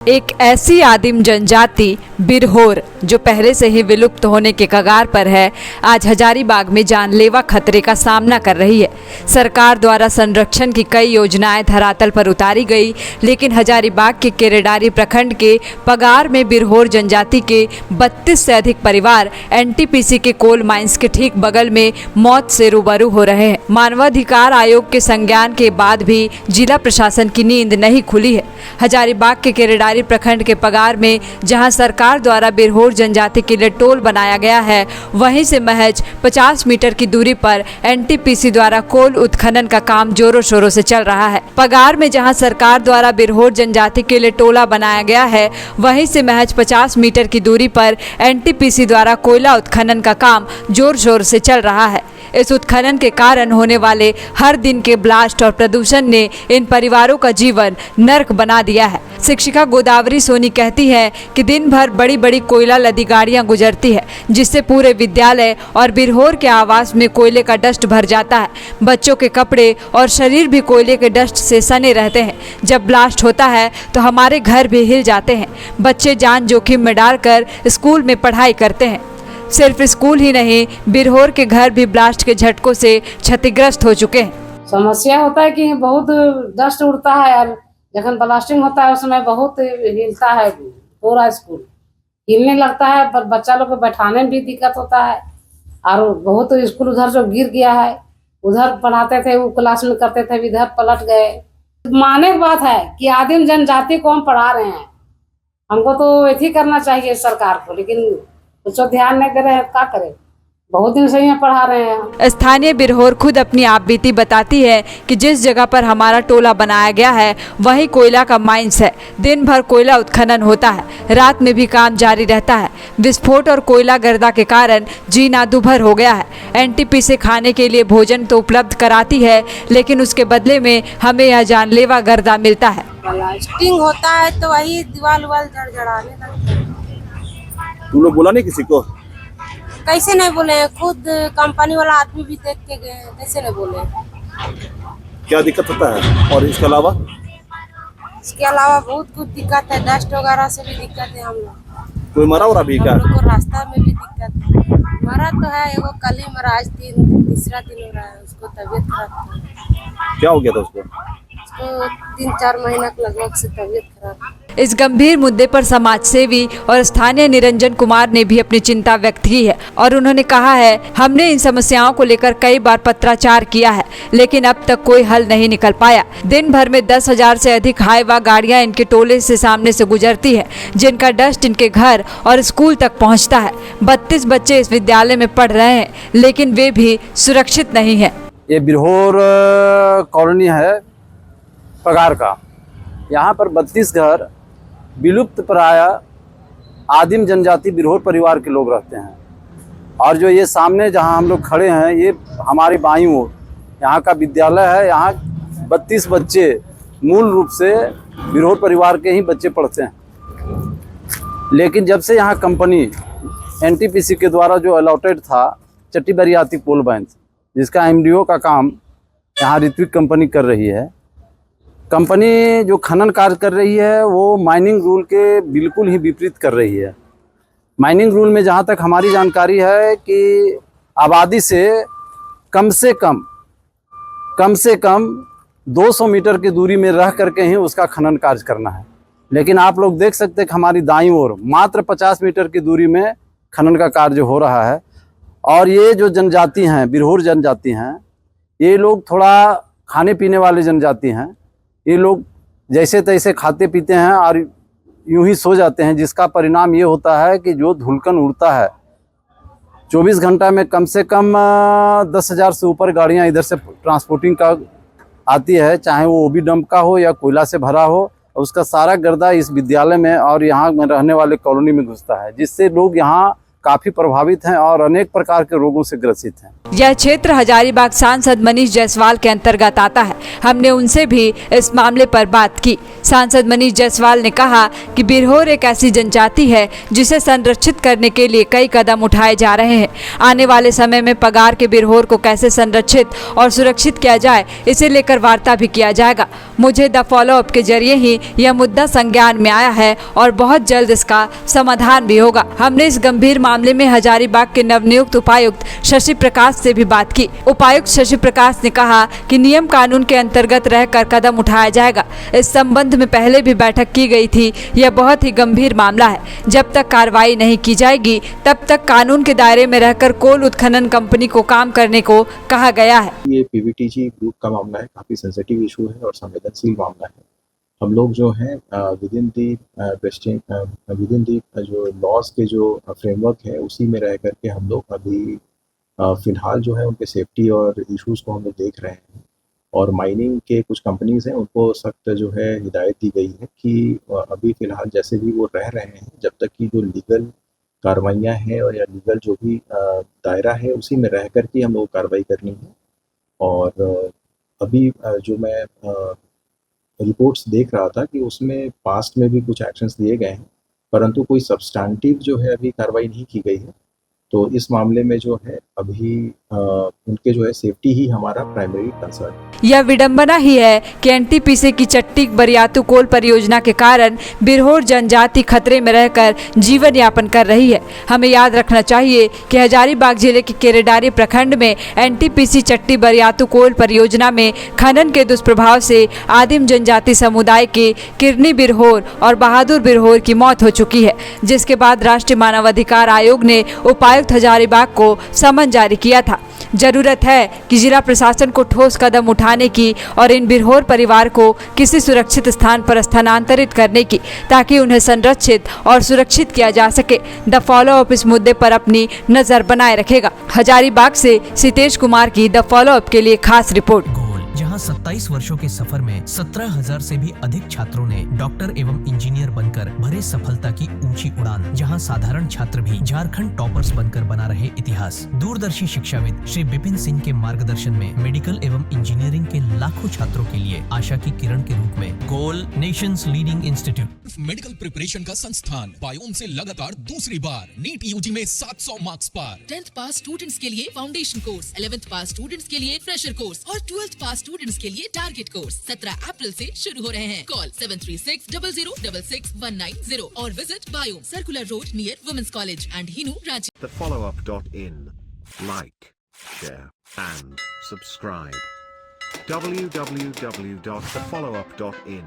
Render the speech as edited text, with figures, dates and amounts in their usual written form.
एक ऐसी आदिम जनजाति बिरहोर जो पहले से ही विलुप्त होने के कगार पर है, आज हजारीबाग में जानलेवा खतरे का सामना कर रही है। सरकार द्वारा संरक्षण की कई योजनाएं धरातल पर उतारी गई, लेकिन हजारीबाग के केरेडारी प्रखंड के पगार में बिरहोर जनजाति के 32 से अधिक परिवार एनटीपीसी के कोल माइंस के ठीक बगल में मौत से रूबरू हो रहे हैं। मानवाधिकार आयोग के संज्ञान के बाद भी जिला प्रशासन की नींद नहीं खुली है। हजारीबाग के केरेडारी प्रखंड के पगार में जहां सरकार द्वारा बिरहोर जनजाति के लिए टोल बनाया गया है, वहीं से महज 50 मीटर की दूरी पर एनटीपीसी द्वारा कोल उत्खनन का काम जोरों शोरों से चल रहा है। पगार में जहां सरकार द्वारा बिरहोर जनजाति के लिए टोला बनाया गया है, वहीं से महज 50 मीटर की दूरी पर एनटीपीसी द्वारा कोयला उत्खनन का काम जोर शोर से चल रहा है। इस उत्खनन के कारण होने वाले हर दिन के ब्लास्ट और प्रदूषण ने इन परिवारों का जीवन नर्क बना दिया है। शिक्षिका गोदावरी सोनी कहती है कि दिन भर बड़ी बड़ी कोयला लदी गाड़ियां गुजरती है, जिससे पूरे विद्यालय और बिरहोर के आवास में कोयले का डस्ट भर जाता है। बच्चों के कपड़े और शरीर भी कोयले के डस्ट से सने रहते हैं। जब ब्लास्ट होता है तो हमारे घर भी हिल जाते हैं। बच्चे जान जोखिम में डालकर स्कूल में पढ़ाई करते हैं। सिर्फ स्कूल ही नहीं, बिरहोर के घर भी ब्लास्ट के झटकों से क्षतिग्रस्त हो चुके हैं। समस्या होता है कि बहुत डस्ट उड़ता है और जब ब्लास्टिंग होता है उसमें बहुत हिलता है, पूरा स्कूल हिलने लगता है। पर बच्चा लोग को बैठाने में भी दिक्कत होता है। और बहुत स्कूल उधर जो गिर गया है, उधर पढ़ाते थे, वो क्लास में करते थे, इधर पलट गए। माने की बात है कि आदिम जनजाति को हम पढ़ा रहे हैं, हमको तो यही करना चाहिए सरकार को, लेकिन कुछ ध्यान नहीं दे रहे हैं। क्या करें, बहुत दिन से यहाँ पढ़ा रहे हैं। स्थानीय बिरहोर खुद अपनी आपबीती बताती है कि जिस जगह पर हमारा टोला बनाया गया है वही कोयला का माइंस है। दिन भर कोयला उत्खनन होता है, रात में भी काम जारी रहता है। विस्फोट और कोयला गर्दा के कारण जीना दुभर हो गया है। एनटीपी से खाने के लिए भोजन तो उपलब्ध कराती है, लेकिन उसके बदले में हमें यह जानलेवा गर्दा मिलता है। ब्लास्टिंग होता है तो वही दीवार उवाल जड़जड़ाने लगता है। तुम लोग बोला नहीं किसी को? कैसे नहीं बोले, खुद कंपनी वाला आदमी भी देख के गए, कैसे नहीं बोले। क्या दिक्कत होता है? और इसके अलावा बहुत कुछ दिक्कत है, डस्ट वगैरह से भी दिक्कत है। हम लोग कोई मरा और अभी क्या? हम लोग को रास्ता में भी दिक्कत है। मरा तो है, एगो कल ही मरा, आज तीसरा दिन हो रहा है। उसको तबीयत खराब था। क्या हो गया था उसको? 3-4 महीना के लगभग से तबीयत खराब। इस गंभीर मुद्दे पर समाज सेवी और स्थानीय निरंजन कुमार ने भी अपनी चिंता व्यक्त की है और उन्होंने कहा है, हमने इन समस्याओं को लेकर कई बार पत्राचार किया है, लेकिन अब तक कोई हल नहीं निकल पाया। दिन भर में 10,000 से अधिक हाईवा गाड़ियां इनके टोले से सामने से गुजरती है, जिनका डस्ट इनके घर और स्कूल तक पहुँचता है। 32 बच्चे इस विद्यालय में पढ़ रहे हैं, लेकिन वे भी सुरक्षित नहीं है। ये बिरहोर कॉलोनी है पगार का। यहाँ पर 32 घर विलुप्त प्राय आदिम जनजाति बिरहोर परिवार के लोग रहते हैं। और जो ये सामने जहाँ हम लोग खड़े हैं, ये हमारे बाईं ओर यहाँ का विद्यालय है। यहाँ 32 बच्चे मूल रूप से बिरहोर परिवार के ही बच्चे पढ़ते हैं, लेकिन जब से यहाँ कंपनी एनटीपीसी के द्वारा जो अलॉटेड था चट्टी बरियाती कोल माइंस, जिसका एमडीओ का काम यहाँ ऋत्विक कंपनी कर रही है। कंपनी जो खनन कार्य कर रही है वो माइनिंग रूल के बिल्कुल ही विपरीत कर रही है। माइनिंग रूल में जहाँ तक हमारी जानकारी है कि आबादी से कम से कम 200 मीटर की दूरी में रह करके ही उसका खनन कार्य करना है। लेकिन आप लोग देख सकते हैं कि हमारी दाईं ओर मात्र 50 मीटर की दूरी में खनन का कार्य हो रहा है। और ये जो जनजाति हैं, बिरहोर जनजाति हैं, ये लोग थोड़ा खाने पीने वाले जनजाति हैं। ये लोग जैसे तैसे खाते पीते हैं और यूं ही सो जाते हैं, जिसका परिणाम ये होता है कि जो धुलकन उड़ता है 24 घंटा में कम से कम 10,000 से ऊपर गाड़ियां इधर से ट्रांसपोर्टिंग का आती है, चाहे वो ओबी डंप का हो या कोयला से भरा हो। उसका सारा गर्दा इस विद्यालय में और यहाँ में रहने वाले कॉलोनी में घुसता है, जिससे लोग यहाँ काफ़ी प्रभावित हैं और अनेक प्रकार के रोगों से ग्रसित हैं। यह क्षेत्र हजारीबाग सांसद मनीष जायसवाल के अंतर्गत आता है। हमने उनसे भी इस मामले पर बात की। सांसद मनीष जायसवाल ने कहा कि बिरहोर एक ऐसी जनजाति है जिसे संरक्षित करने के लिए कई कदम उठाए जा रहे हैं। आने वाले समय में पगार के बिरहोर को कैसे संरक्षित और सुरक्षित किया जाए, इसे लेकर वार्ता भी किया जाएगा। मुझे द फॉलोअप के जरिए ही यह मुद्दा संज्ञान में आया है और बहुत जल्द इसका समाधान भी होगा। हमने इस गंभीर मामले में हजारीबाग के नवनियुक्त उपायुक्त शशि प्रकाश से भी बात की। उपायुक्त शशि प्रकाश ने कहा कि नियम कानून के अंतर्गत रहकर कदम उठाया जाएगा। इस संबंध में पहले भी बैठक की गई थी। यह बहुत ही गंभीर मामला है। जब तक कार्रवाई नहीं की जाएगी तब तक कानून के दायरे में रहकर कोल उत्खनन कंपनी को काम करने को कहा गया है। ये पीवीटीजी ग्रुप का मामला है, काफ़ी सेंसिटिव इशू है और संवेदनशील मामला है। हम लोग जो हैं विद इन दी जो लॉज के जो फ्रेमवर्क है उसी में रह करके हम लोग अभी फ़िलहाल जो है उनके सेफ्टी और इश्यूज़ को हम लोग देख रहे हैं। और माइनिंग के कुछ कंपनीज़ हैं उनको सख्त जो है हिदायत दी गई है कि अभी फ़िलहाल जैसे भी वो रह रहे हैं, जब तक कि जो लीगल कार्रवाइयाँ हैं और या लीगल जो भी दायरा है उसी में रह कर के हम लोग कार्रवाई करनी है। और अभी जो मैं रिपोर्ट्स देख रहा था कि उसमें पास्ट में भी कुछ एक्शंस लिए गए हैं, परंतु कोई सब्सटैंटिव जो है अभी कार्रवाई नहीं की गई है। तो इस मामले में जो है अभी उनके जो है सेफ्टी ही हमारा प्राइमरी कंसर्न। यह विडंबना ही है कि एनटीपीसी की चट्टी बरियातू कोल परियोजना के कारण बिरहोर जनजाति खतरे में रहकर जीवन यापन कर रही है। हमें याद रखना चाहिए कि हजारीबाग जिले के केरेडारी प्रखंड में एनटीपीसी चट्टी बरियातू कोल परियोजना में खनन के दुष्प्रभाव से आदिम जनजाति समुदाय के किरनी बिरहोर और बहादुर बिरहोर की मौत हो चुकी है, जिसके बाद राष्ट्रीय मानवाधिकार आयोग ने उपायुक्त हजारीबाग को समन जारी किया था। जरूरत है कि जिला प्रशासन को ठोस कदम उठाने की और इन बिरहोर परिवार को किसी सुरक्षित स्थान पर स्थानांतरित करने की, ताकि उन्हें संरक्षित और सुरक्षित किया जा सके। द फॉलोअप इस मुद्दे पर अपनी नजर बनाए रखेगा। हजारीबाग से सितेश कुमार की द फॉलोअप के लिए खास रिपोर्ट। जहां 27 वर्षों के सफर में 17,000 से भी अधिक छात्रों ने डॉक्टर एवं इंजीनियर बनकर भरे सफलता की ऊंची उड़ान, जहां साधारण छात्र भी झारखंड टॉपर्स बनकर बना रहे इतिहास। दूरदर्शी शिक्षाविद श्री विपिन सिंह के मार्गदर्शन में मेडिकल एवं इंजीनियरिंग के लाखों छात्रों के लिए आशा की किरण के रूप में coal nations leading institute medical preparation का संस्थान बायोम से लगातार दूसरी बार नीट यूजी में 700 मार्क्स पार। 10th पास स्टूडेंट्स के लिए फाउंडेशन कोर्स, 11th पास स्टूडेंट्स के लिए फ्रेशर कोर्स और 12th पास स्टूडेंट्स के लिए टारगेट कोर्स 17 अप्रैल से शुरू हो रहे हैं। कॉल 7360066190 और visit Biome circular road near women's college and Hinoo Ranchi. thefollowup.in. Like, share and subscribe. www.thefollowup.in